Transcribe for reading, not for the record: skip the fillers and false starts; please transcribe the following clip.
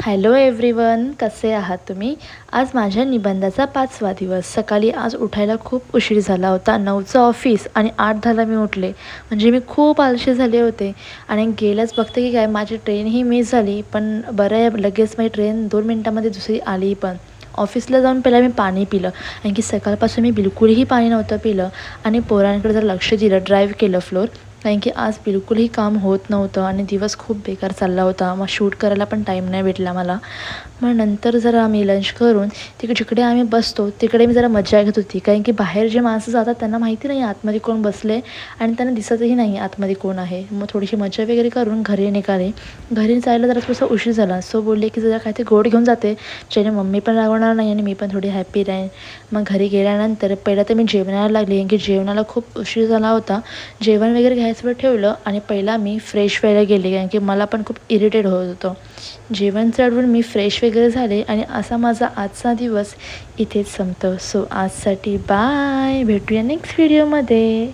Hello everyone, कसे आहात तुम्ही? आज माझ्या निबंधाचा 5वा दिवस. सकाळी आज उठायला खूप उशीर झाला होता. 9चं ऑफिस आणि 8 झाला मी उठले. म्हणजे मी खूप आळशी झाले होते आणि गेल्याच बघते की काय माझी ट्रेनही मिस झाली. पण बरं आहे, लगेच माझी ट्रेन 2 मिनिटामध्ये दुसरी आली पण. ऑफिसला जाऊन पहिला मी पाणी पिलं, कारण की सकाळपासून मी बिलकुलही पाणी नव्हतं पिलं आणि पोरांकडे जर लक्ष दिलं, ड्राईव्ह केलं फ्लोर, कारण की आज बिलकुलही काम होत नव्हतं आणि दिवस खूप बेकार चालला होता. मग शूट करायला पण टाईम नाही भेटला मला. मग नंतर जरा आम्ही लंच करून जिकडे आम्ही बसतो तिकडे मी जरा मजा घेत होती, कारण की बाहेर जे माणसं जातात त्यांना माहिती नाही आतमध्ये कोण बसले आणि त्यांना दिसतही नाही आतमध्ये कोण आहे. मग थोडीशी मजा वगैरे करून घरी निघाले. घरी जायला जरा थोडासा उशीर झाला, सो बोलले की जरा काहीतरी गोड घेऊन जाते, ज्याने मम्मी पण रागवणार नाही आणि मी पण थोडी हॅप्पी राहीन. मग घरी गेल्यानंतर पहिलं तर मी जेवणाला लागले, कारण की जेवणाला खूप उशीर झाला होता. जेवण वगैरे घ्यायचं ठेवलं आणि पहिला मी फ्रेश व्हायला गेले, कारण की मला पण खूप इरिटेट होत होतं. जेवण चढवून मी फ्रेश वगैरे झाले आणि असा माझा आजचा दिवस इथेच संपतो. सो आजसाठी बाय, भेटूया नेक्स्ट व्हिडिओमध्ये.